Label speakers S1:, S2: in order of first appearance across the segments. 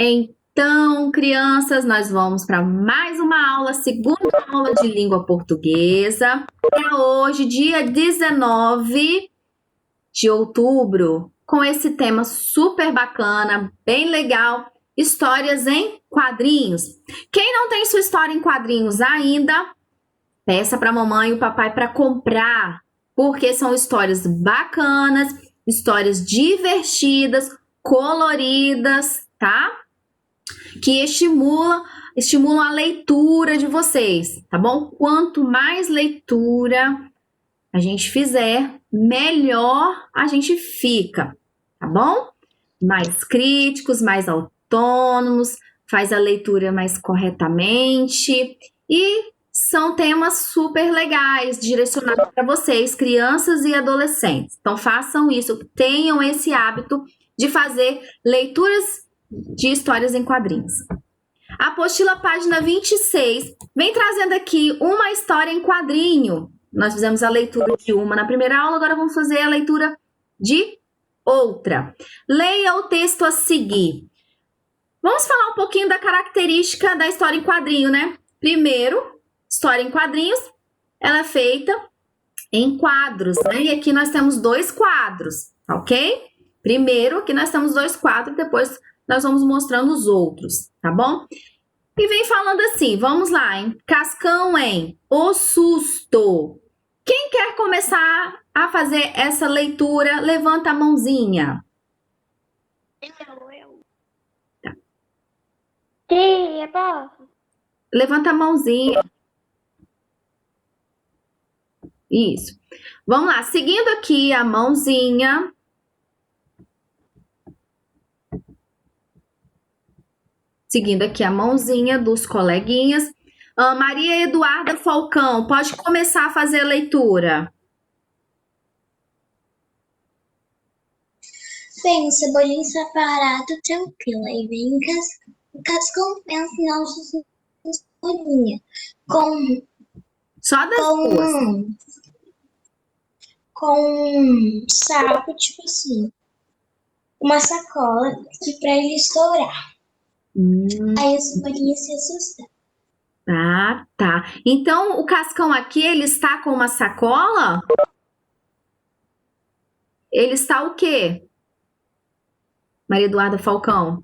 S1: Então, crianças, nós vamos para mais uma aula, segunda aula de língua portuguesa. Para hoje, dia 19 de outubro, com esse tema super bacana, bem legal, histórias em quadrinhos. Quem não tem sua história em quadrinhos ainda, peça para a mamãe e o papai para comprar, porque são histórias bacanas, histórias divertidas, coloridas, tá? Que estimulam a leitura de vocês, tá bom? Quanto mais leitura a gente fizer, melhor a gente fica, tá bom? Mais críticos, mais autônomos, faz a leitura mais corretamente e são temas super legais, direcionados para vocês, crianças e adolescentes. Então façam isso, tenham esse hábito de fazer leituras de histórias em quadrinhos. Apostila, página 26, vem trazendo aqui uma história em quadrinho. Nós fizemos a leitura de uma na primeira aula, agora vamos fazer a leitura de outra. Leia o texto a seguir. Vamos falar um pouquinho da característica da história em quadrinho, né? Primeiro, história em quadrinhos, ela é feita em quadros, né? E aqui nós temos 2 quadros, ok? Primeiro, aqui nós temos 2 quadros, depois nós vamos mostrando os outros, tá bom? E vem falando assim, vamos lá, hein? Cascão em O Susto. Quem quer começar a fazer essa leitura, levanta a mãozinha.
S2: Eu.
S1: Tá.
S2: Tia, posso?
S1: Levanta a mãozinha. Isso. Vamos lá, seguindo aqui a mãozinha. Seguindo aqui a mãozinha dos coleguinhas. Maria Eduarda Falcão, pode começar a fazer a leitura.
S3: Vem o Cebolinha está parado, tranquilo. Aí vem o Cascão pensa não Cebolinha.
S1: Só das duas.
S3: Com um saco, tipo assim, uma sacola que pra ele estourar. Aí o Cebolinha se assusta.
S1: Ah, tá. Então, o Cascão aqui, ele está com uma sacola? Ele está o quê? Maria Eduarda Falcão.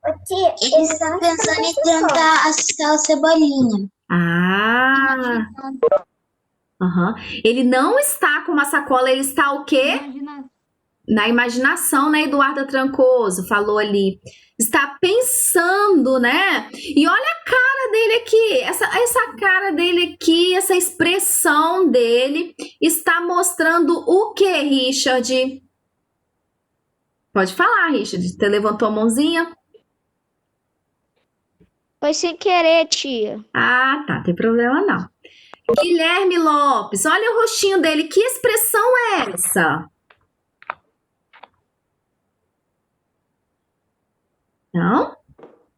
S3: Ele está pensando em tentar assustar o Cebolinha.
S1: Ah. Uhum. Ele não está com uma sacola, ele está o quê? Na imaginação, né, Eduarda Trancoso falou ali. Está pensando, né? E olha a cara dele aqui, essa cara dele aqui, essa expressão dele está mostrando o que, Richard? Pode falar, Richard. Você levantou a mãozinha?
S2: Foi sem querer, tia.
S1: Ah, tá, tem problema não. Guilherme Lopes, olha o rostinho dele, que expressão é essa? Não?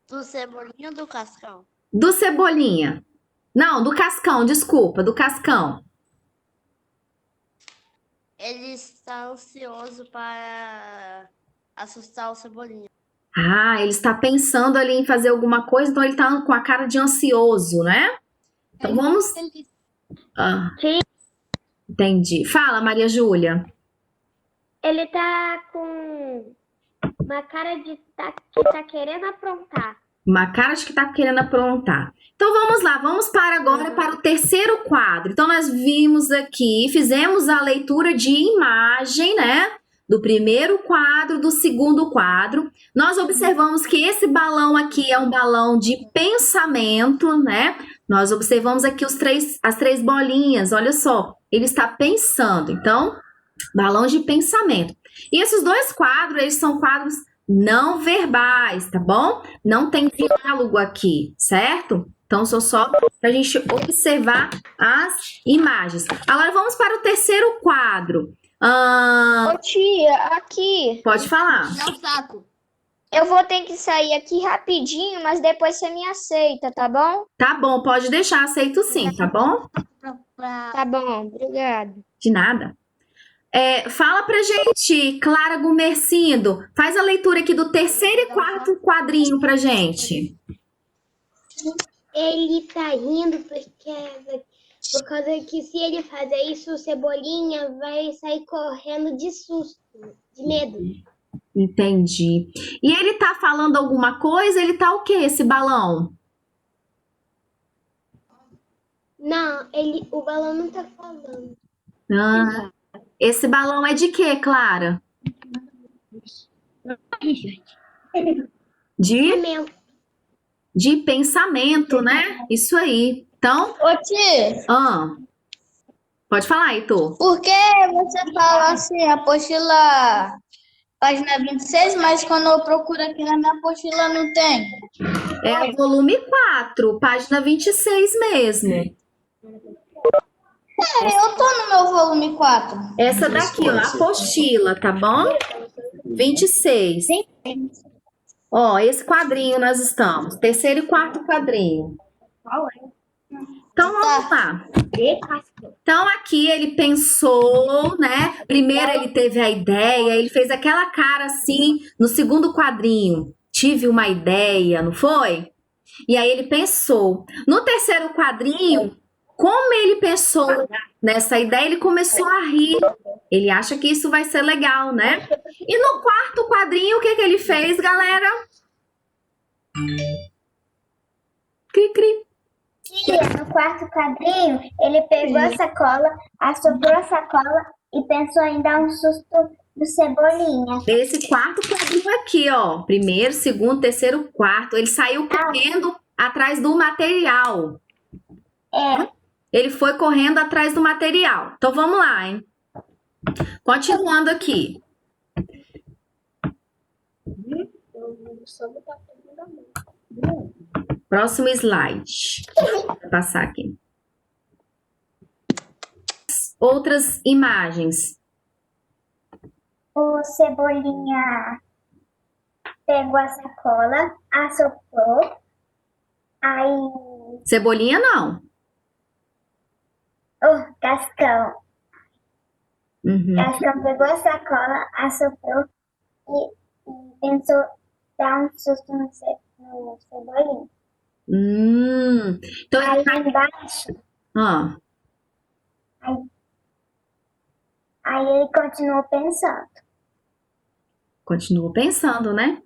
S2: Do Cebolinha ou do Cascão?
S1: Do Cebolinha. Não, do Cascão, desculpa, do Cascão.
S2: Ele está ansioso para assustar o Cebolinha.
S1: Ah, ele está pensando ali em fazer alguma coisa, então ele está com a cara de ansioso, né? Então vamos... Ah, entendi. Fala, Maria Júlia.
S2: Ele tá com uma cara de que tá querendo aprontar.
S1: Uma cara de que está querendo aprontar. Então vamos lá, vamos agora para o terceiro quadro. Então nós vimos aqui, fizemos a leitura de imagem, né? Do primeiro quadro, do segundo quadro. Nós observamos que esse balão aqui é um balão de pensamento, né? Nós observamos aqui as 3 bolinhas, olha só. Ele está pensando, então, balão de pensamento. E esses 2 quadros, eles são quadros não verbais, tá bom? Não tem diálogo aqui, certo? Então, só para a gente observar as imagens. Agora, vamos para o terceiro quadro.
S2: Ô tia, aqui.
S1: Pode falar.
S2: É o saco. Eu vou ter que sair aqui rapidinho, mas depois você me aceita, tá bom?
S1: Tá bom, pode deixar, aceito sim, tá bom?
S2: Tá bom, obrigado.
S1: De nada. Fala pra gente, Clara Gumercindo. Faz a leitura aqui do terceiro e quarto quadrinho pra gente.
S2: Ele tá rindo por causa que se ele fazer isso, o Cebolinha vai sair correndo de susto, de medo.
S1: Entendi. E ele tá falando alguma coisa? Ele tá o quê, esse balão?
S2: Não, o balão não tá falando.
S1: Ah, esse balão é de quê, Clara? De pensamento, né? Isso aí. Então,
S3: Ô, tia,
S1: pode falar, Heitor.
S3: por que você fala assim, apostila página 26, mas quando eu procuro aqui na minha apostila não tem?
S1: É o volume 4, página 26 mesmo.
S3: Eu tô no meu volume 4.
S1: Essa daqui, ó, apostila, tá bom? 26. Ó, esse quadrinho nós estamos. Terceiro e quarto quadrinho. Então, vamos lá. Então, aqui ele pensou, né? Primeiro ele teve a ideia, ele fez aquela cara assim no segundo quadrinho. Tive uma ideia, não foi? E aí ele pensou. No terceiro quadrinho, como ele pensou nessa ideia, ele começou a rir. Ele acha que isso vai ser legal, né? E no quarto quadrinho, o que que ele fez, galera? Cri, cri.
S2: No quarto quadrinho, ele pegou a sacola, assoprou a sacola e pensou em dar um susto do Cebolinha.
S1: Esse quarto quadrinho aqui, ó. Primeiro, segundo, terceiro, quarto. Ele saiu correndo atrás do material. Ele foi correndo atrás do material. Então, vamos lá, hein? Continuando aqui. Próximo slide. Vou passar aqui. Outras imagens.
S2: O Cebolinha pegou a sacola, assoprou, aí
S1: Cebolinha, não.
S2: o Cascão.
S1: Uhum.
S2: Cascão pegou a sacola, assoprou e pensou dar um susto no Cebolinha.
S1: Então,
S2: Aí embaixo, aí ele continuou pensando.
S1: Continuou pensando, né?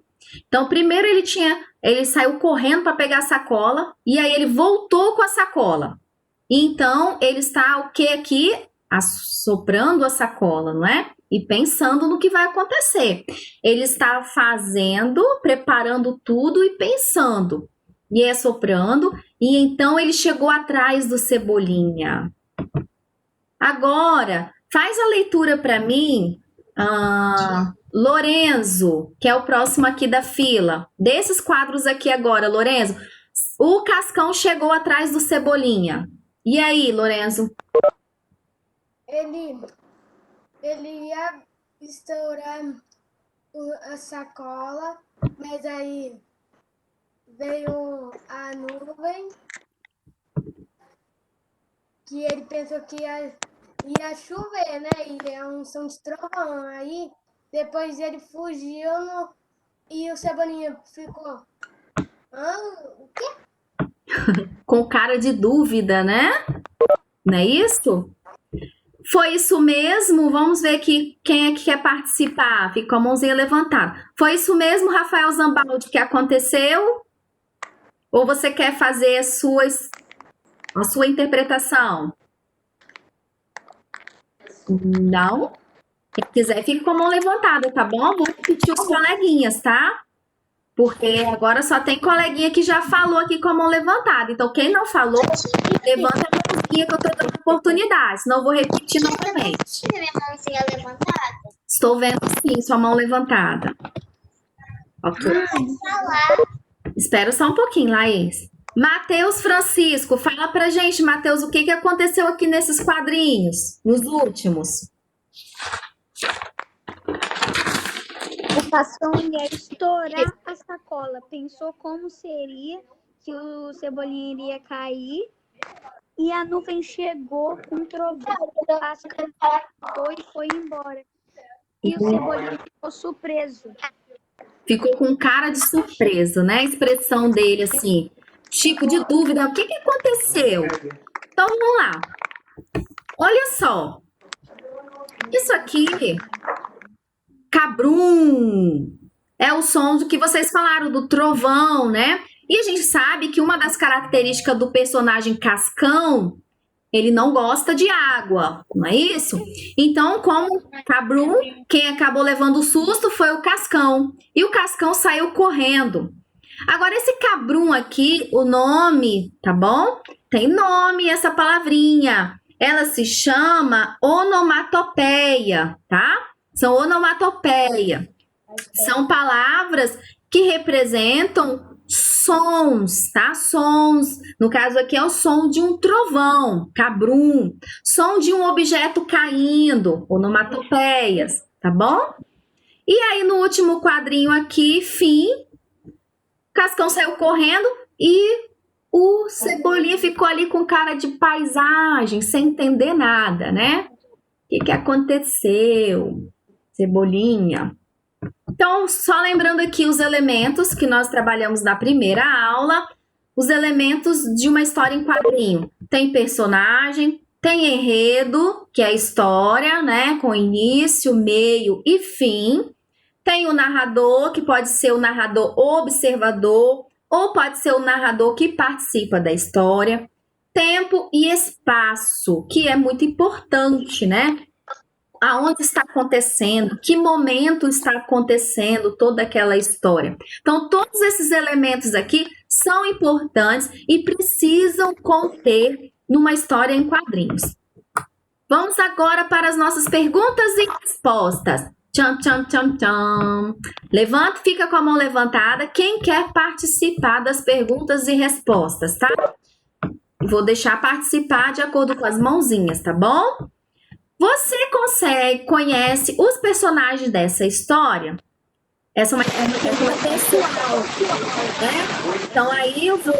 S1: Então, primeiro ele saiu correndo para pegar a sacola e aí ele voltou com a sacola. Então, ele está o que aqui? Assoprando a sacola, não é? E pensando no que vai acontecer. Ele está fazendo, preparando tudo e pensando. E assoprando. E então ele chegou atrás do Cebolinha. Agora, faz a leitura para mim, Lorenzo, que é o próximo aqui da fila. Desses quadros aqui agora, Lorenzo. O Cascão chegou atrás do Cebolinha. E aí, Lorenzo?
S4: Ele ia estourar a sacola, mas aí veio a nuvem, que ele pensou que ia chover, né? E é um som de trovão. Aí depois ele fugiu e o Cebolinha ficou. O quê?
S1: Com cara de dúvida, né? Não é isso? Foi isso mesmo? Vamos ver aqui quem é que quer participar. Fica com a mãozinha levantada. Foi isso mesmo, Rafael Zambaldi, que aconteceu? Ou você quer fazer a sua interpretação? Não? Quem quiser, fica com a mão levantada, tá bom? Vou repetir os coleguinhas, tá? Porque agora só tem coleguinha que já falou aqui com a mão levantada. Então, quem não falou, levanta a mãozinha que eu tô dando oportunidade. Senão eu vou repetir novamente.
S2: Minha mãozinha levantada?
S1: Estou vendo sim, sua mão levantada. Ok. Espera só um pouquinho, Laís. Matheus Francisco, fala pra gente, Matheus, o que aconteceu aqui nesses quadrinhos, nos últimos?
S5: O Cascão ia estourar a sacola. Pensou como seria, que o Cebolinha iria cair. e a nuvem chegou com um trovão, Cascão e foi embora. E o Cebolinha ficou surpreso.
S1: Ficou com cara de surpreso, né? A expressão dele, assim, tipo de dúvida, o que aconteceu? Então, vamos lá. Olha só. Isso aqui, cabrum, é o som do que vocês falaram, do trovão, né? E a gente sabe que uma das características do personagem Cascão, ele não gosta de água, não é isso? Então, como cabrum, quem acabou levando o susto foi o Cascão. E o Cascão saiu correndo. Agora, esse cabrum aqui, o nome, tá bom? Tem nome essa palavrinha. Ela se chama onomatopeia, tá? São onomatopeia. São palavras que representam sons, tá? Sons. No caso aqui é o som de um trovão, cabrum. Som de um objeto caindo, onomatopeias, tá bom? E aí no último quadrinho aqui, fim, Cascão saiu correndo e o Cebolinha ficou ali com cara de paisagem, sem entender nada, né? O que aconteceu, Cebolinha? Então, só lembrando aqui os elementos que nós trabalhamos na primeira aula, os elementos de uma história em quadrinho. Tem personagem, tem enredo, que é a história, né? Com início, meio e fim. Tem o narrador, que pode ser o narrador observador, ou pode ser o narrador que participa da história. Tempo e espaço, que é muito importante, né? Aonde está acontecendo, que momento está acontecendo toda aquela história. Então, todos esses elementos aqui são importantes e precisam conter numa história em quadrinhos. Vamos agora para as nossas perguntas e respostas. Tcham, tcham, tcham, tcham. Levanta, fica com a mão levantada. Quem quer participar das perguntas e respostas, tá? Vou deixar participar de acordo com as mãozinhas, tá bom? Você conhece os personagens dessa história? Essa é uma pessoal, né? Então aí eu vou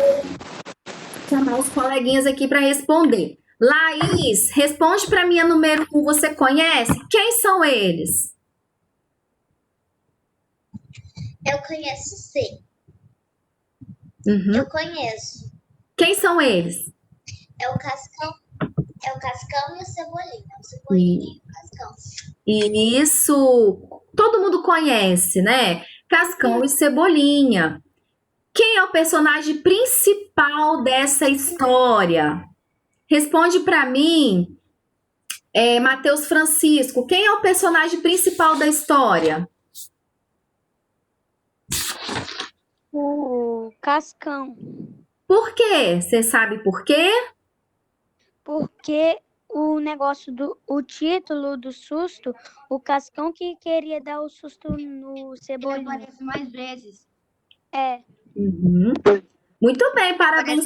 S1: chamar os coleguinhas aqui para responder. Laís, responde para mim a número 1. Você conhece? Quem são eles?
S2: Eu conheço sim.
S1: Uhum.
S2: Eu conheço.
S1: Quem são eles?
S2: É o Cascão e o Cebolinha. O Cebolinha e o Cascão.
S1: Isso, todo mundo conhece, né? Cascão e Cebolinha. Quem é o personagem principal dessa história? Responde para mim, Matheus Francisco. Quem é o personagem principal da história?
S5: O Cascão.
S1: Por quê? Você sabe por quê?
S5: Porque o título do susto, o Cascão que queria dar o susto no Cebolinha.
S6: Ele aparece mais vezes.
S5: É.
S1: Uhum. Muito bem, parabéns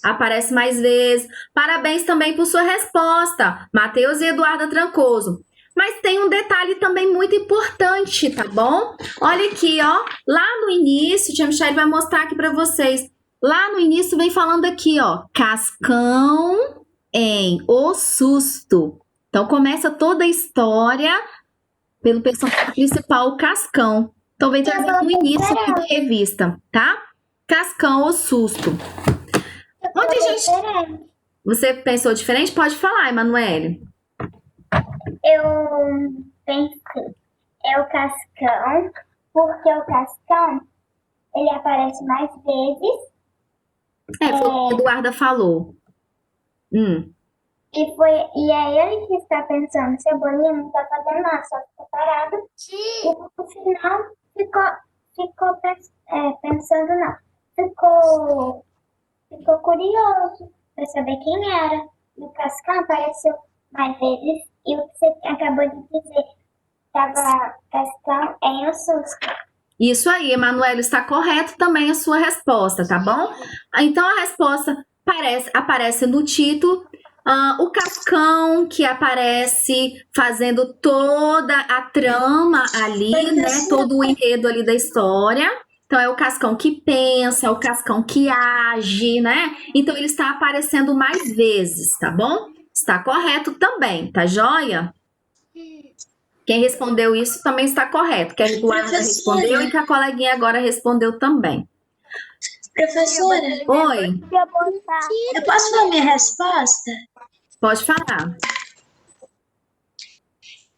S1: Aparece mais vezes. Parabéns também por sua resposta, Matheus e Eduarda Trancoso. Mas tem um detalhe também muito importante, tá bom? Olha aqui, ó. Lá no início, Tia Michelle vai mostrar aqui para vocês. Lá no início vem falando aqui, ó. Cascão em O Susto. Então começa toda a história pelo personagem principal, o Cascão. Então vem trazer no início aqui da revista, tá? Cascão, O Susto. Onde a gente... Você pensou diferente? Pode falar, Emanuele.
S2: Eu pensei, é o Cascão, porque o Cascão, ele aparece mais vezes.
S1: Foi o que a Eduarda falou.
S2: E é ele que está pensando, Cebolinha não está fazendo nada, só ficou parado. E no final ficou pensando não. Ficou curioso para saber quem era. E o Cascão apareceu mais vezes. E o que você acabou de dizer, estava Cascão em O Susto.
S1: Isso aí, Emanuele, está correto também a sua resposta, tá bom? Então a resposta aparece no título. O Cascão, que aparece fazendo toda a trama ali, né? Todo o enredo ali da história. Então, é o Cascão que pensa, é o Cascão que age, né? Então, ele está aparecendo mais vezes, tá bom? Está correto também, tá joia? Quem respondeu isso também está correto, que a Eduarda respondeu e que a coleguinha agora respondeu também.
S3: Professora,
S1: Oi,
S3: eu posso ver minha resposta?
S1: pode falar.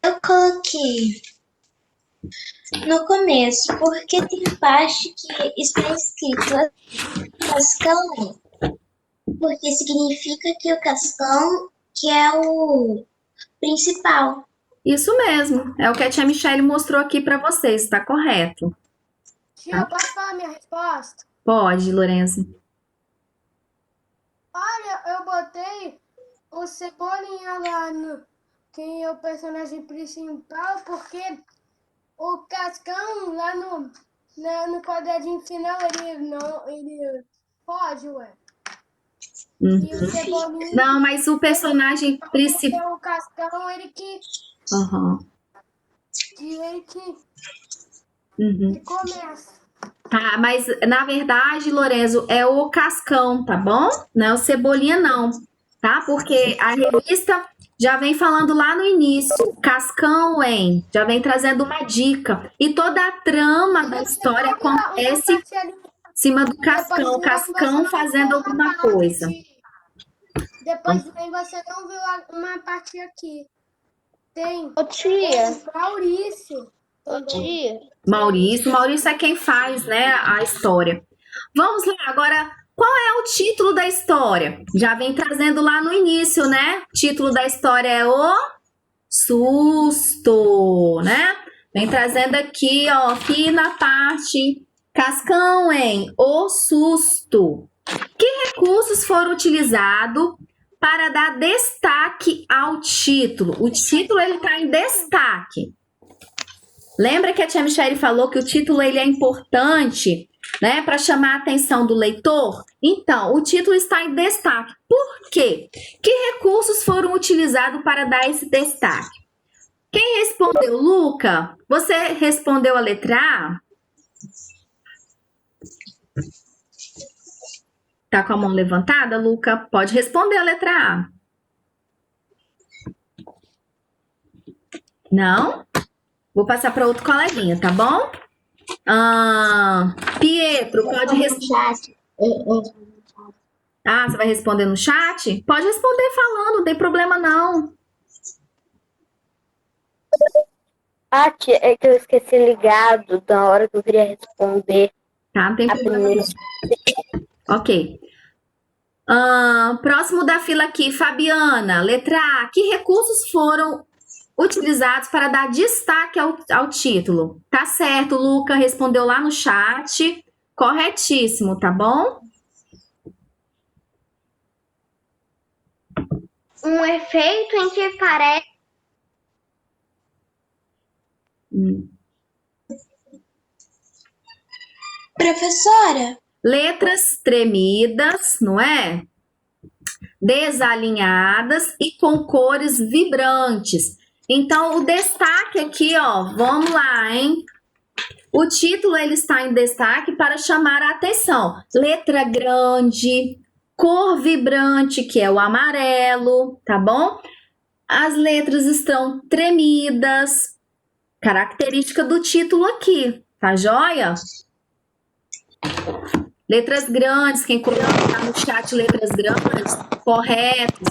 S3: Eu coloquei no começo, porque tem parte que está escrito Cascão, porque significa que o Cascão que é o principal.
S1: Isso mesmo, é o que a tia Michelle mostrou aqui para vocês, está correto.
S4: Tia, posso falar minha resposta?
S1: Pode, Lorenzo.
S4: Olha, eu botei o Cebolinha lá no... Quem é o personagem principal, porque o Cascão lá no quadradinho final, ele foge, ué. E o Cebolinha...
S1: Não, mas o personagem principal...
S4: É o Cascão, ele que começa.
S1: Tá, mas na verdade, Lorenzo, é o Cascão, tá bom? Não é o Cebolinha, não, tá? Porque a revista já vem falando lá no início, Cascão, hein? Já vem trazendo uma dica. E toda a trama da história acontece em cima do Cascão, o Cascão fazendo alguma coisa.
S4: Depois aí você não viu uma parte aqui. Tem
S5: Ô, tia.
S4: o Maurício.
S5: Ô, tia.
S1: Maurício é quem faz, né, a história. Vamos lá, agora, qual é o título da história? Já vem trazendo lá no início, né? O título da história é O Susto, né? Vem trazendo aqui, ó, aqui na parte Cascão, hein? O Susto. Que recursos foram utilizados para dar destaque ao título? O título, ele tá em destaque. Lembra que a tia Michelle falou que o título ele é importante, né, para chamar a atenção do leitor? Então, o título está em destaque. Por quê? Que recursos foram utilizados para dar esse destaque? Quem respondeu, Luca? Você respondeu a letra A? Tá com a mão levantada, Luca? Pode responder a letra A. Não? Vou passar para outro coleguinha, tá bom? Pietro, pode responder. Ah, você vai responder no chat? Pode responder falando, não tem problema não.
S5: Ah, tia, é que eu esqueci ligado da hora que eu queria responder.
S1: Tá, não tem
S5: A
S1: problema
S5: primeira.
S1: não. Ok. Próximo da fila aqui, Fabiana, letra A. Que recursos foram utilizados para dar destaque ao título? Tá certo, Luca respondeu lá no chat. Corretíssimo, tá bom?
S2: Um efeito em que parece.
S3: Professora,
S1: Letras tremidas, não é? Desalinhadas e com cores vibrantes. Então, o destaque aqui, ó, vamos lá, hein? O título, ele está em destaque para chamar a atenção. Letra grande, cor vibrante, que é o amarelo, tá bom? As letras estão tremidas, característica do título aqui, tá joia? Letras grandes, quem colocou no chat letras grandes, correto.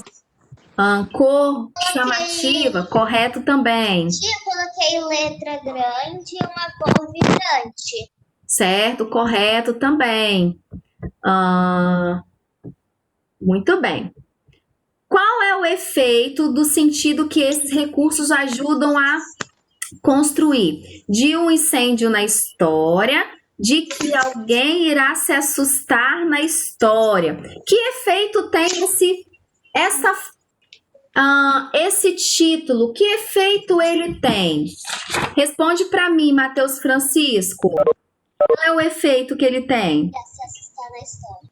S1: Cor chamativa, correto também.
S2: Eu coloquei letra grande e uma cor vibrante.
S1: Certo, correto também. Muito bem. Qual é o efeito do sentido que esses recursos ajudam a construir? De um incêndio na história, de que alguém irá se assustar na história. Que efeito tem esse título? Que efeito ele tem? Responde para mim, Matheus Francisco. Qual é o efeito que ele tem?
S2: Se assustar na história.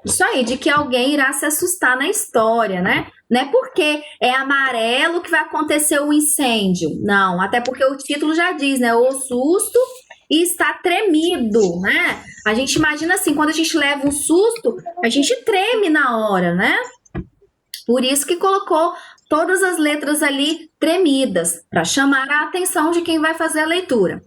S1: Isso aí, de que alguém irá se assustar na história, né? Não é porque é amarelo que vai acontecer o incêndio. Não, até porque o título já diz, né? O susto e está tremido, né? A gente imagina assim, quando a gente leva um susto, a gente treme na hora, né? Por isso que colocou todas as letras ali tremidas, para chamar a atenção de quem vai fazer a leitura.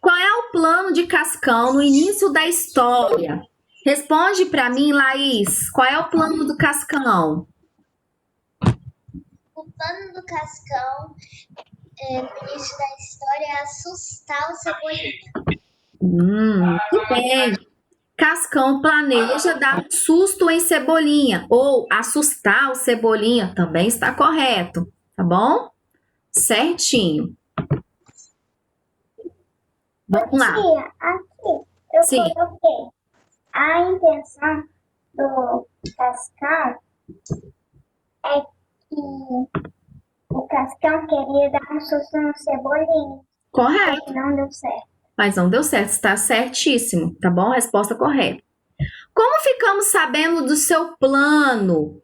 S1: Qual é o plano de Cascão no início da história? Responde para mim, Laís. Qual é o plano do Cascão?
S2: O plano do Cascão, no início da história, é assustar o Cebolinha.
S1: Muito bem. Cascão planeja dar um susto em Cebolinha ou assustar o Cebolinha, também está correto, tá bom? Certinho. Vamos lá.
S2: Tia, aqui eu
S1: Sim.
S2: coloquei a intenção do Cascão é que o Cascão queria dar um susto no Cebolinha,
S1: Correto.
S2: mas não deu certo.
S1: Mas não deu certo, está certíssimo, tá bom? Resposta correta. Como ficamos sabendo do seu plano?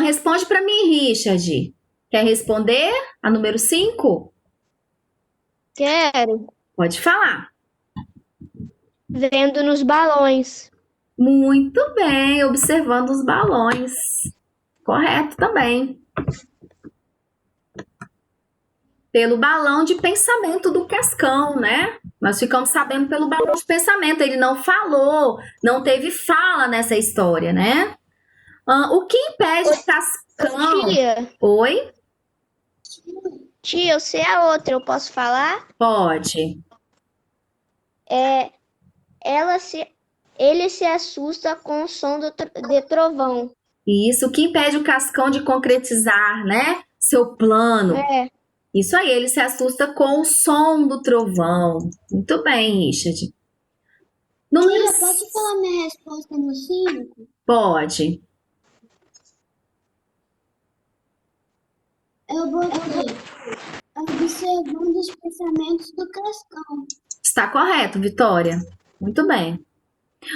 S1: Responde para mim, Richard. Quer responder a número 5?
S5: Quero.
S1: Pode falar.
S5: Vendo nos balões.
S1: Muito bem, observando os balões. Correto também. Pelo balão de pensamento do Cascão, né? Nós ficamos sabendo pelo balão de pensamento. Ele não falou, não teve fala nessa história, né? O que impede o Cascão...
S5: Tia,
S1: Oi?
S5: tia, eu sei a outra, eu posso falar?
S1: Pode.
S5: Ele se assusta com o som de trovão.
S1: Isso, o que impede o Cascão de concretizar, né? Seu plano. Isso aí, ele se assusta com o som do trovão. Muito bem, Richard.
S2: Tia, pode falar minha resposta no 5?
S1: Pode.
S2: Eu botei observando os pensamentos do Cascão.
S1: Está correto, Vitória. Muito bem.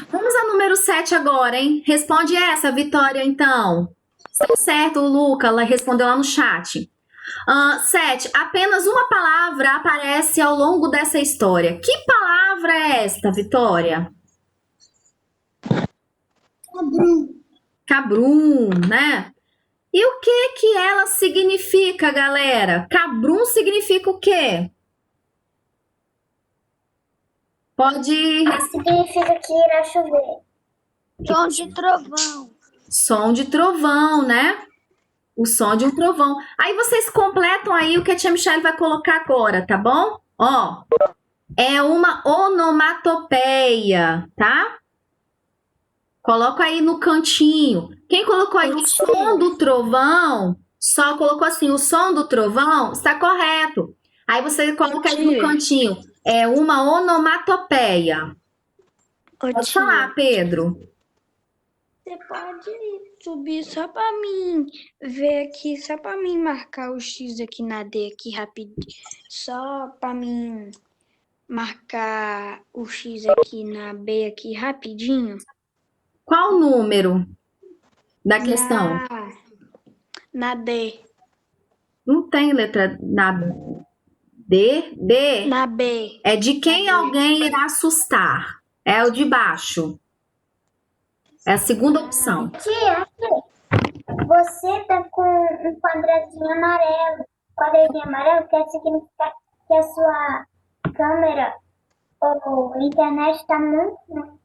S1: Vamos ao número 7 agora, hein? Responde essa, Vitória, então. Certo, o Luca ela respondeu lá no chat. 7. Apenas uma palavra aparece ao longo dessa história. Que palavra é esta, Vitória?
S2: Cabrum.
S1: Cabrum, né? E o que ela significa, galera? Cabrum significa o quê? Pode...
S2: Significa que irá chover.
S5: Som de trovão.
S1: Som de trovão, né? O som de um trovão. Aí vocês completam aí o que a tia Michelle vai colocar agora, tá bom? Ó, é uma onomatopeia, tá? Coloca aí no cantinho. Quem colocou aí o som do trovão, só colocou assim, o som do trovão, está correto. Aí você coloca aí no cantinho. É uma onomatopeia. Pode falar, Pedro.
S3: Você pode subir só pra mim ver aqui, só pra mim marcar o X aqui na D aqui rapidinho. Só pra mim marcar o X aqui na B aqui rapidinho.
S1: Qual o número da questão?
S3: Na D.
S1: Não tem letra na D. D
S3: Na B.
S1: é de quem alguém irá assustar. É o de baixo. É a segunda opção.
S2: Tia, você tá com um quadradinho amarelo. Quadradinho amarelo quer significar que a sua câmera ou internet tá muito ruim.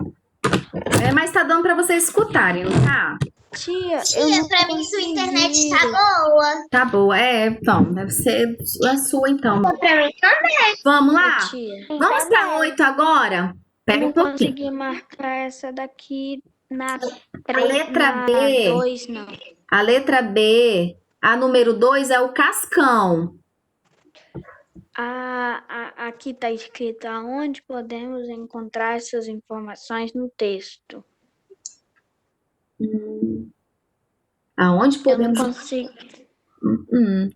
S1: Mas tá dando pra vocês escutarem, não tá?
S3: Tia,
S2: Pra mim sua internet tá boa.
S1: Tá boa, então, deve ser a sua então.
S2: Pra mim também.
S1: Vamos lá?
S3: Tia,
S1: Vamos pra 8 agora? Pega
S3: não
S1: um pouquinho.
S3: consegui marcar essa daqui na
S1: A letra B.
S3: 2, não.
S1: A letra B, a número 2 é o Cascão.
S3: Aqui está escrito aonde podemos encontrar essas informações no texto.
S1: Aonde
S3: Eu
S1: podemos...
S3: não consigo.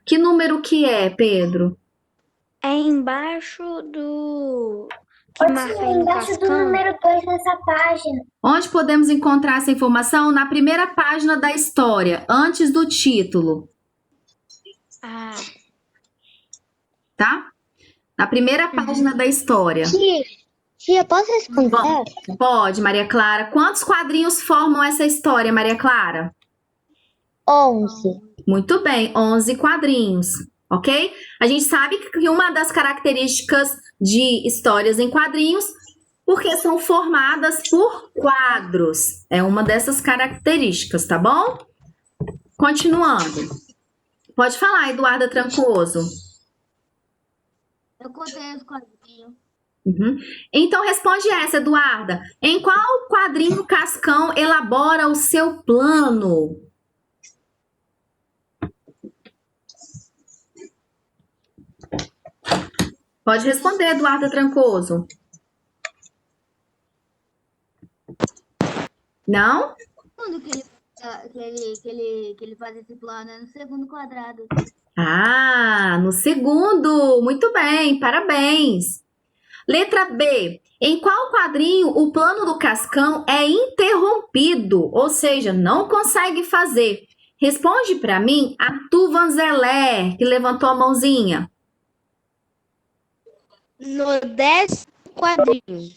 S1: Que número que é, Pedro?
S3: É embaixo do...
S2: Ô, tia, embaixo do número 2 nessa página.
S1: Onde podemos encontrar essa informação? Na primeira página da história, antes do título. Tá? Na primeira página da história.
S2: Tia, posso responder
S1: Bom,
S2: essa?
S1: pode, Maria Clara. Quantos quadrinhos formam essa história, Maria Clara?
S2: 11.
S1: Muito bem, 11 quadrinhos, ok? A gente sabe que uma das características de histórias em quadrinhos, porque são formadas por quadros. É uma dessas características, tá bom? Continuando. Pode falar, Eduarda Trancoso.
S2: Eu contei os quadrinhos.
S1: Uhum. Então responde essa, Eduarda. Em qual quadrinho Cascão elabora o seu plano? Pode responder, Eduarda Trancoso. Não?
S2: Quando que ele faz esse plano? É no segundo quadrado.
S1: Ah, no segundo. Muito bem, parabéns. Letra B. Em qual quadrinho o plano do Cascão é interrompido, ou seja, não consegue fazer? Responde para mim, Arthur Vanzeler, que levantou a mãozinha.
S2: No 10º quadrinho.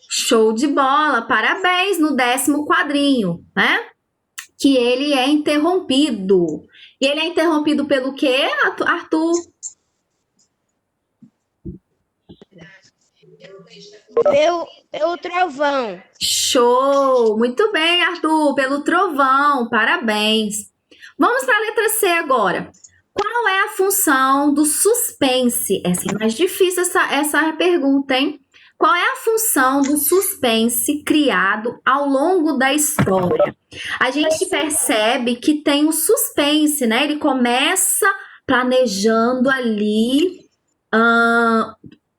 S1: Show de bola, parabéns no 10º quadrinho, né? Que ele é interrompido. E ele é interrompido pelo quê, Arthur?
S2: Pelo trovão.
S1: Show! Muito bem, Arthur, pelo trovão, parabéns. Vamos para a letra C agora. Qual é a função do suspense? Essa é mais difícil, essa pergunta, hein? Qual é a função do suspense criado ao longo da história? A gente percebe que tem o suspense, né? Ele começa planejando ali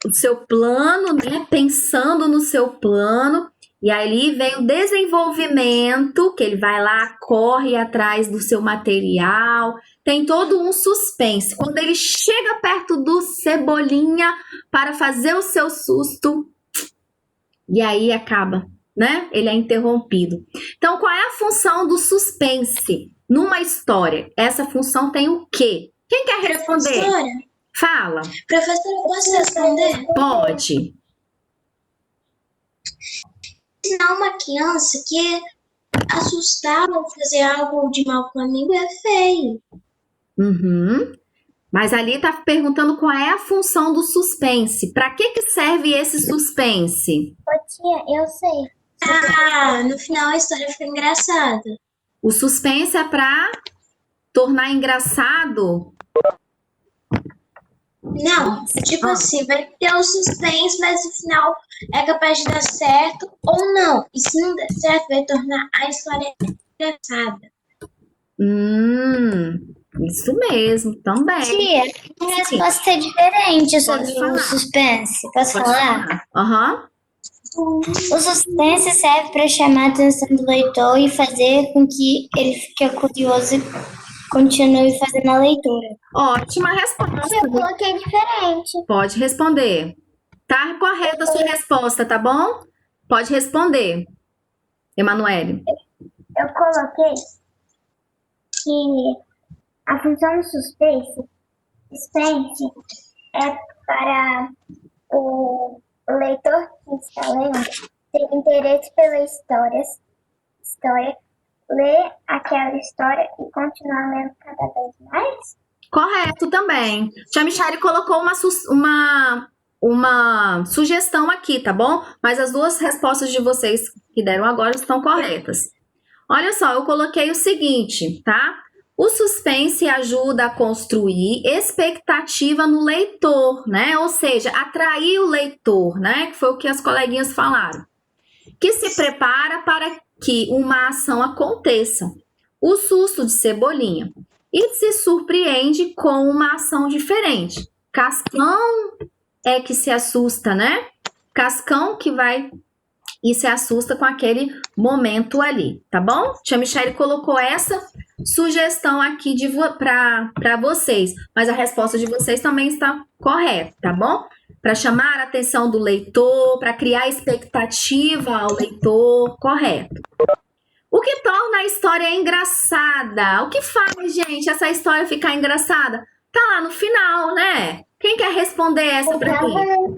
S1: o seu plano, né? Pensando no seu plano. E aí vem o desenvolvimento, que ele vai lá, corre atrás do seu material. Tem todo um suspense. Quando ele chega perto do Cebolinha para fazer o seu susto, e aí acaba, né? Ele é interrompido. Então, qual é a função do suspense numa história? Essa função tem o quê? Quem quer responder?
S2: Professora,
S1: Fala.
S2: professora, posso responder?
S1: Pode.
S2: Ensinar uma criança que assustar ou fazer algo de mal com o amigo é feio.
S1: Uhum. Mas ali tá perguntando qual é a função do suspense. Para que serve esse suspense?
S2: Ô tia, eu sei. Ah, no final a história fica engraçada.
S1: O suspense é para tornar engraçado?
S2: Não, tipo assim, vai ter o suspense, mas no final é capaz de dar certo ou não. E se não der certo, vai tornar a história engraçada.
S1: Isso mesmo, também.
S2: Tia, a resposta é diferente sobre
S1: falar.
S2: o suspense. Posso falar?
S1: Aham.
S2: O suspense serve para chamar a atenção do leitor e fazer com que ele fique curioso e continue fazendo a leitura.
S1: Ótima resposta.
S2: Eu coloquei diferente.
S1: Pode responder. Tá correta a sua resposta, tá bom? Pode responder, Emanuele.
S2: Eu coloquei que a função do suspense é para o leitor que está lendo ter interesse pela história, ler aquela história e continuar lendo cada vez mais.
S1: Correto também. Tia Michele colocou uma sugestão aqui, tá bom? Mas as duas respostas de vocês que deram agora estão corretas. Olha só, eu coloquei o seguinte, tá? O suspense ajuda a construir expectativa no leitor, né? Ou seja, atrair o leitor, né? Que foi o que as coleguinhas falaram. Que se prepara para que uma ação aconteça. O susto de Cebolinha. E se surpreende com uma ação diferente. Cascão é que se assusta, né? Cascão que vai e se assusta com aquele momento ali, tá bom? Tia Michele colocou essa sugestão aqui para vocês, mas a resposta de vocês também está correta, tá bom? Para chamar a atenção do leitor, para criar expectativa ao leitor, correto. O que torna a história engraçada? O que faz, gente, essa história ficar engraçada? Tá lá no final, né? Quem quer responder essa para mim?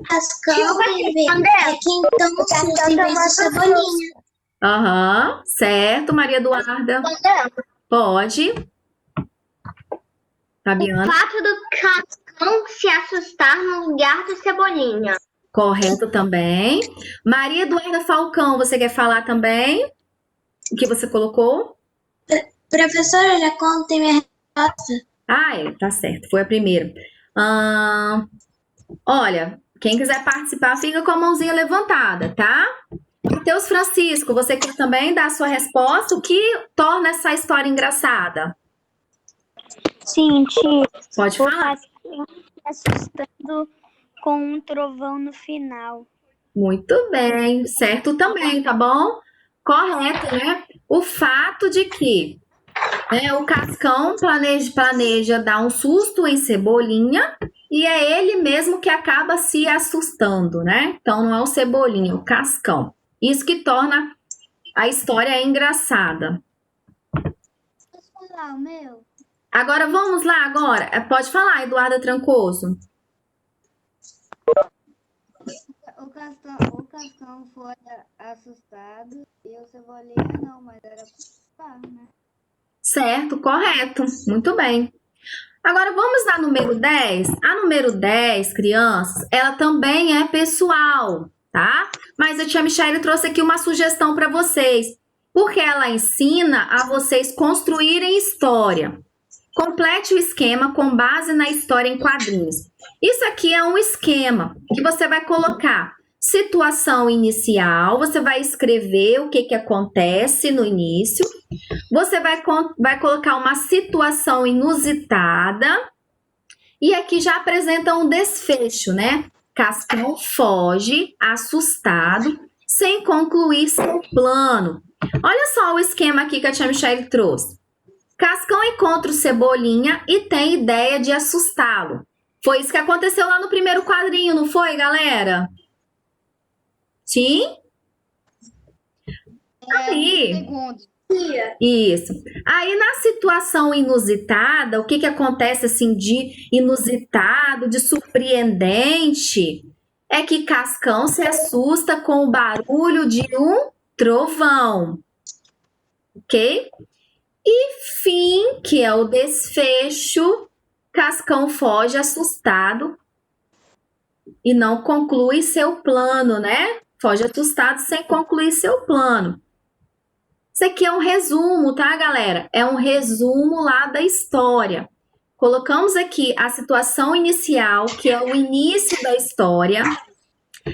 S2: Cascão é quem toma o susto em vez do Cebolinha.
S1: Aham, certo, Maria Eduarda. Pode. Fabiana.
S2: Fato do Cascão se assustar no lugar do Cebolinha.
S1: Correto também. Maria Eduarda Falcão, você quer falar também? O que você colocou?
S2: Professora, já contei minha resposta.
S1: Tá certo, foi a primeira. Olha, quem quiser participar, fica com a mãozinha levantada, tá? Matheus Francisco, você quer também dar a sua resposta? O que torna essa história engraçada?
S5: Sim, tia.
S1: Pode falar.
S5: Assustando com um trovão no final.
S1: Muito bem, certo também, tá bom? Correto, né? O fato de que o Cascão planeja dar um susto em Cebolinha e é ele mesmo que acaba se assustando, né? Então não é o Cebolinha, é o Cascão. Isso que torna a história engraçada.
S2: Posso falar o meu?
S1: Agora vamos lá agora. Pode falar, Eduarda Trancoso.
S6: O Cascão foi assustado e o Cebolinha não, mas era assustado, né?
S1: Certo, correto. Muito bem. Agora vamos na número 10. A número 10, crianças, ela também é pessoal, tá? Mas a tia Michele trouxe aqui uma sugestão para vocês, porque ela ensina a vocês construírem história. Complete o esquema com base na história em quadrinhos. Isso aqui é um esquema que você vai colocar situação inicial, você vai escrever o que acontece no início, você vai colocar uma situação inusitada e aqui já apresenta um desfecho, né? Cascão foge, assustado, sem concluir seu plano. Olha só o esquema aqui que a tia Michele trouxe. Cascão encontra o Cebolinha e tem ideia de assustá-lo. Foi isso que aconteceu lá no primeiro quadrinho, não foi, galera? Sim? Aí,
S6: Segundo.
S1: isso. Aí, na situação inusitada, o que acontece assim de inusitado, de surpreendente, é que Cascão se assusta com o barulho de um trovão. Ok? E fim, que é o desfecho, Cascão foge assustado e não conclui seu plano, né? Foge assustado sem concluir seu plano. Isso aqui é um resumo, tá, galera? É um resumo lá da história. Colocamos aqui a situação inicial, que é o início da história.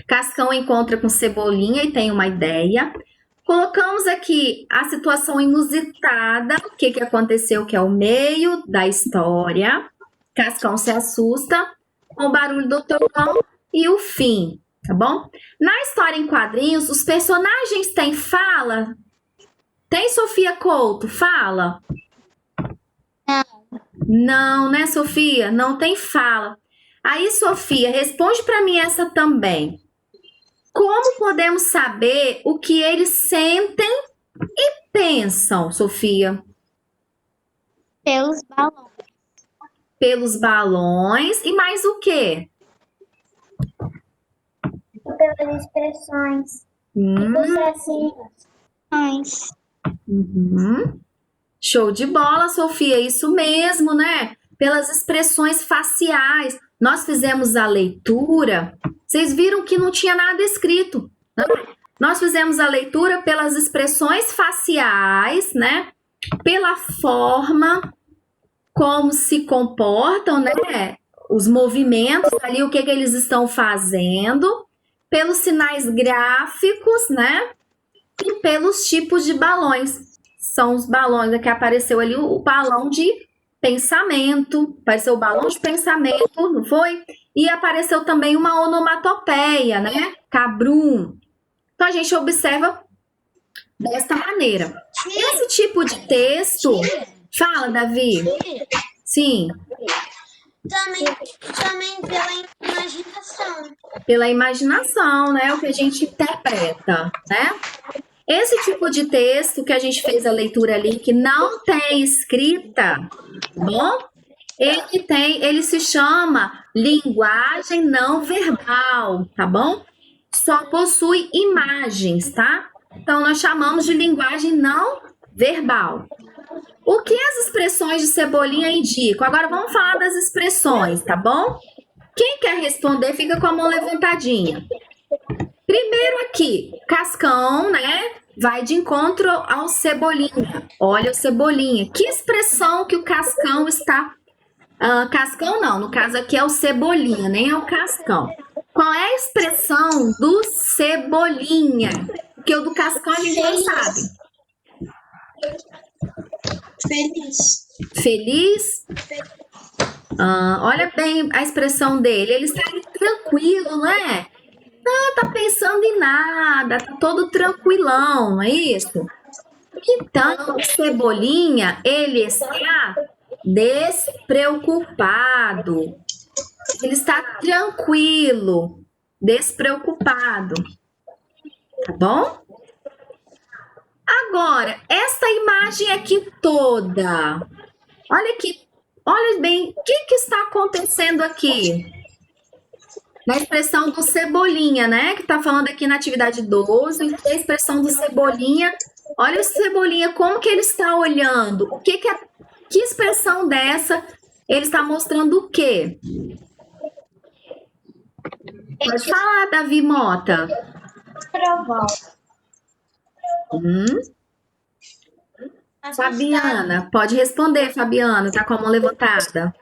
S1: Cascão encontra com Cebolinha e tem uma ideia. Colocamos aqui a situação inusitada, o que aconteceu, que é o meio da história. Cascão se assusta com o barulho do trovão e o fim, tá bom? Na história em quadrinhos, os personagens têm fala? Tem, Sofia Couto? Fala? Não, né, Sofia? Não tem fala. Aí, Sofia, responde para mim essa também. Como podemos saber o que eles sentem e pensam, Sofia?
S5: Pelos balões.
S1: Pelos balões e mais o quê?
S2: Pelas expressões. Você assim.
S1: Uhum. Show de bola, Sofia, isso mesmo, né? Pelas expressões faciais. Nós fizemos a leitura, vocês viram que não tinha nada escrito, né? Nós fizemos a leitura pelas expressões faciais, né? Pela forma como se comportam, né? Os movimentos ali, o que eles estão fazendo, pelos sinais gráficos, né? E pelos tipos de balões. São os balões, aqui apareceu ali o balão de pensamento, apareceu o balão de pensamento, não foi? E apareceu também uma onomatopeia, né? Cabrum. Então a gente observa desta maneira. Esse tipo de texto... Fala, Davi. Sim.
S2: Também pela imaginação.
S1: Pela imaginação, né? O que a gente interpreta, né? Esse tipo de texto que a gente fez a leitura ali, que não tem escrita, bom? Ele se chama linguagem não verbal, tá bom? Só possui imagens, tá? Então, nós chamamos de linguagem não verbal. O que as expressões de Cebolinha indicam? Agora, vamos falar das expressões, tá bom? Quem quer responder, fica com a mão levantadinha. Primeiro aqui, Cascão, né? Vai de encontro ao Cebolinha. Olha o Cebolinha. Que expressão que o Cascão está... Cascão não, no caso aqui é o Cebolinha, nem é o Cascão. Qual é a expressão do Cebolinha? Porque o do Cascão a gente não sabe.
S2: Feliz.
S1: Feliz? Olha bem a expressão dele. Ele está tranquilo, não é? Não tá pensando em nada, tá todo tranquilão, não é isso? Então, o Cebolinha, ele está despreocupado. Ele está tranquilo, despreocupado. Tá bom? Agora, essa imagem aqui toda. Olha aqui, olha bem, o que está acontecendo aqui? Na expressão do Cebolinha, né? Que tá falando aqui na atividade 12, a expressão do Cebolinha. Olha o Cebolinha, como que ele está olhando? Que expressão dessa ele está mostrando o quê? Pode falar, Davi Mota.
S2: Trovão.
S1: Fabiana, pode responder, Fabiana, tá com a mão levantada.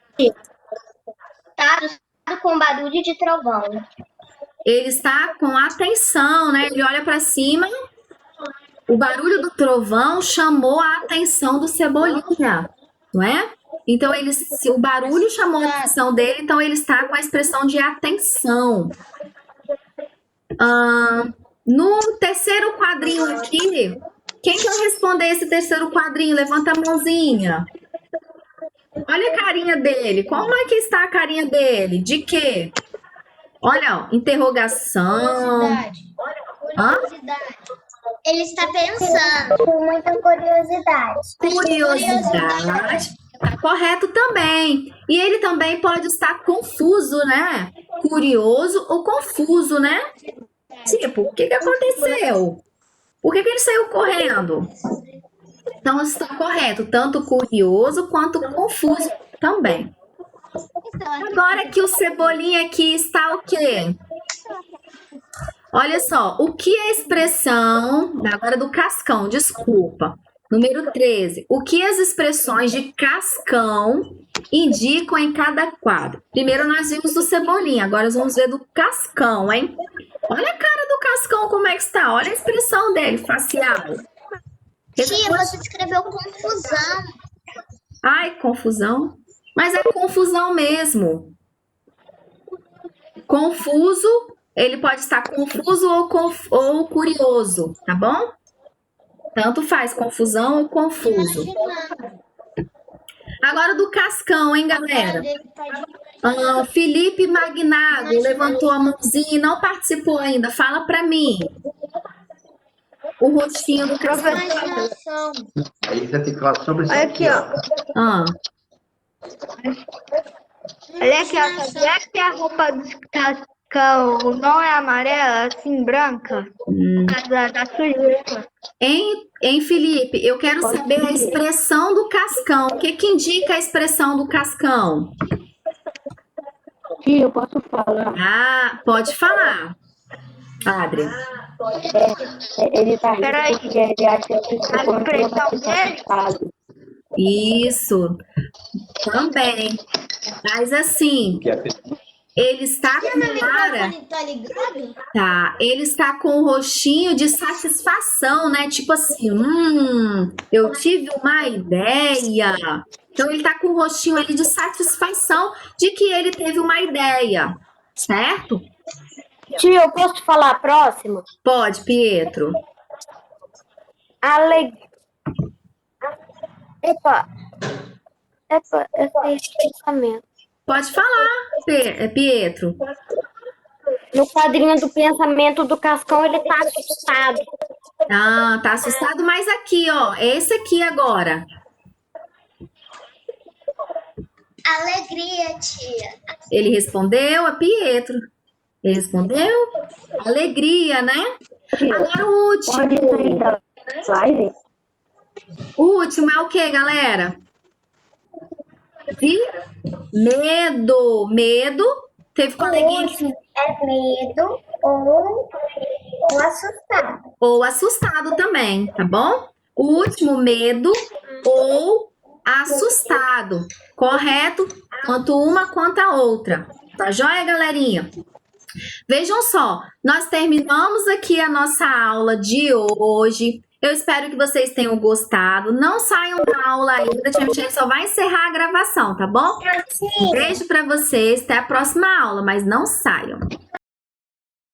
S2: Tá assustado com barulho de trovão.
S1: Ele está com atenção, né? Ele olha para cima. O barulho do trovão chamou a atenção do Cebolinha, não é? Então, se o barulho chamou a atenção dele, então ele está com a expressão de atenção. No terceiro quadrinho aqui, quem quer responder esse terceiro quadrinho? Levanta a mãozinha. Olha a carinha dele. Como é que está a carinha dele? De quê? Olha, ó, interrogação.
S2: Curiosidade. Ele está pensando. Com muita curiosidade.
S1: Curiosidade. Tá correto também. E ele também pode estar confuso, né? Curioso ou confuso, né? Tipo, o que aconteceu? Por que ele saiu correndo? Então, está correto. Tanto curioso quanto confuso também. Agora que o Cebolinha aqui está o quê? Olha só, o que é a expressão... Agora do Cascão, desculpa. Número 13. O que as expressões de Cascão indicam em cada quadro? Primeiro nós vimos do Cebolinha, agora nós vamos ver do Cascão, hein? Olha a cara do Cascão como é que está. Olha a expressão dele, facial.
S2: Tia, você escreveu confusão.
S1: Ai, confusão. Mas é confusão mesmo. Confuso, ele pode estar confuso ou curioso, tá bom? Tanto faz, confusão ou confuso. Agora do Cascão, hein, galera? Felipe Magnago levantou a mãozinha e não participou ainda. Fala pra mim. O rostinho do Cascão.
S7: Aí você tem que falar sobre isso.
S3: Olha aqui, ó. Olha aqui, ó. Sabia que a roupa do Cascão não é amarela, assim, branca? Da sujeira.
S1: Hein, Felipe? Eu quero saber a expressão do Cascão. O que indica a expressão do Cascão?
S8: Tia, eu posso falar?
S1: Pode falar. Adri.
S8: Ele tá rindo porque ele acha que
S1: Isso. Também. Mas assim, ele está com cara. Tá, ele está com o rostinho de satisfação, né? Tipo assim, eu tive uma ideia. Então ele tá com o rostinho ali de satisfação de que ele teve uma ideia, certo?
S8: Tia, eu posso falar a próxima?
S1: Pode, Pietro.
S8: Epa, esse pensamento.
S1: Pode falar, Pietro.
S8: No quadrinho do pensamento do Cascão, ele tá assustado.
S1: Tá assustado, mas aqui, ó, esse aqui agora.
S2: Alegria, tia.
S1: Ele respondeu, a Pietro. Ele respondeu, alegria, né? Agora o último. O último é o que, galera? Medo. Medo. Teve coleguinha que...
S2: É medo ou assustado.
S1: Ou assustado também, tá bom? O último, medo ou assustado. Correto? Tanto uma quanto a outra. Tá joia, galerinha? Vejam só, nós terminamos aqui a nossa aula de hoje. Eu espero que vocês tenham gostado. Não saiam da aula ainda, a gente só vai encerrar a gravação, tá bom? Beijo pra vocês, até a próxima aula, mas não saiam.